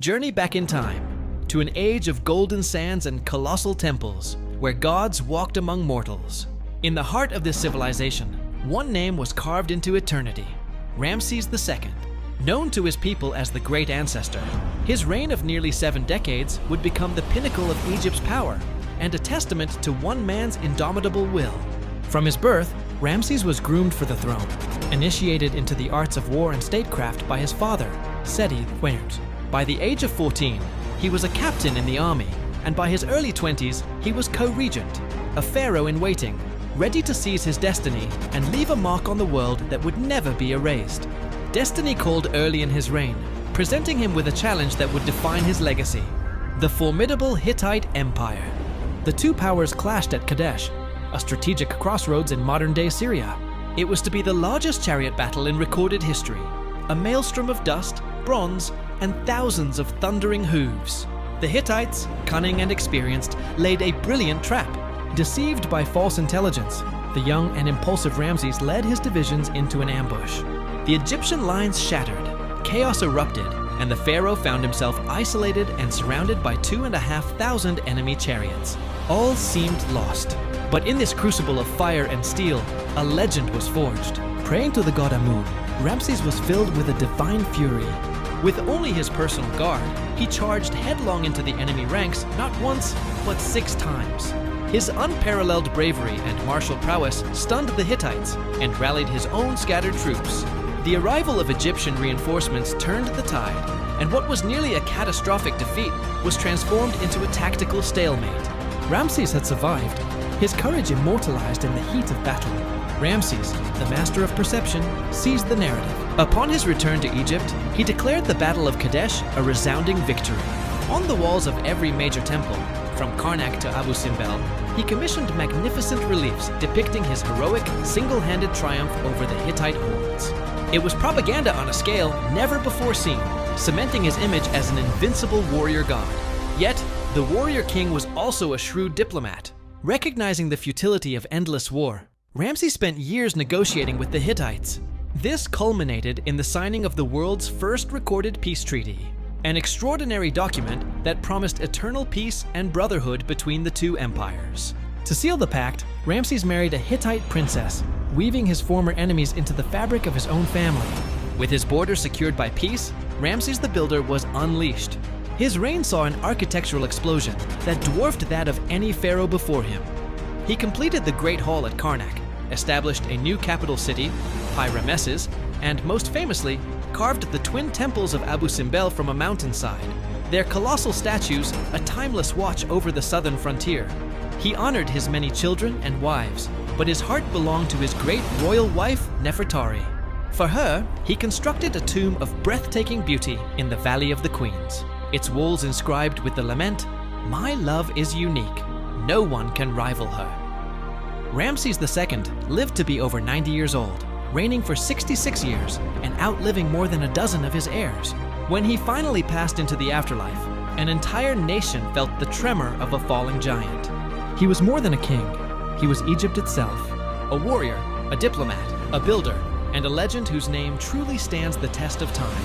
journey back in time to an age of golden sands and colossal temples where gods walked among mortals. In the heart of this civilization, one name was carved into eternity: Ramses II. Known to his people as the Great Ancestor, his reign of nearly 7 decades would become the pinnacle of Egypt's power and a testament to one man's indomitable will. From his birth, Ramses was groomed for the throne, initiated into the arts of war and statecraft by his father, Seti I. By the age of 14, he was a captain in the army, and by his early 20s, he was co-regent, a pharaoh in waiting, ready to seize his destiny and leave a mark on the world that would never be erased. Destiny called early in his reign, presenting him with a challenge that would define his legacy: the formidable Hittite Empire. The two powers clashed at Kadesh, a strategic crossroads in modern-day Syria. It was to be the largest chariot battle in recorded history, a maelstrom of dust, bronze, and thousands of thundering hooves. The Hittites, cunning and experienced, laid a brilliant trap. Deceived by false intelligence, the young and impulsive Ramses led his divisions into an ambush. The Egyptian lines shattered, chaos erupted, and the pharaoh found himself isolated and surrounded by 2,500 enemy chariots. All seemed lost. But in this crucible of fire and steel, a legend was forged. Praying to the god Amun, Ramses was filled with a divine fury. With only his personal guard, he charged headlong into the enemy ranks not once, but 6 times. His unparalleled bravery and martial prowess stunned the Hittites and rallied his own scattered troops. The arrival of Egyptian reinforcements turned the tide, and what was nearly a catastrophic defeat was transformed into a tactical stalemate. Ramses had survived, his courage immortalized in the heat of battle. Ramses, the master of perception, seized the narrative. Upon his return to Egypt, he declared the Battle of Kadesh a resounding victory. On the walls of every major temple, from Karnak to Abu Simbel, he commissioned magnificent reliefs depicting his heroic, single-handed triumph over the Hittite hordes. It was propaganda on a scale never before seen, cementing his image as an invincible warrior god. Yet, the warrior king was also a shrewd diplomat. Recognizing the futility of endless war, Ramses spent years negotiating with the Hittites. This culminated in the signing of the world's first recorded peace treaty, an extraordinary document that promised eternal peace and brotherhood between the two empires. To seal the pact, Ramses married a Hittite princess, weaving his former enemies into the fabric of his own family. With his border secured by peace, Ramses the Builder was unleashed. His reign saw an architectural explosion that dwarfed that of any pharaoh before him. He completed the Great Hall at Karnak, established a new capital city, Pi Ramesses, and most famously, carved the twin temples of Abu Simbel from a mountainside, their colossal statues a timeless watch over the southern frontier. He honored his many children and wives, but his heart belonged to his great royal wife, Nefertari. For her, he constructed a tomb of breathtaking beauty in the Valley of the Queens, its walls inscribed with the lament, "My love is unique. No one can rival her." Ramses II lived to be over 90 years old, reigning for 66 years and outliving more than a dozen of his heirs. When he finally passed into the afterlife, an entire nation felt the tremor of a falling giant. He was more than a king. He was Egypt itself, a warrior, a diplomat, a builder, and a legend whose name truly stands the test of time.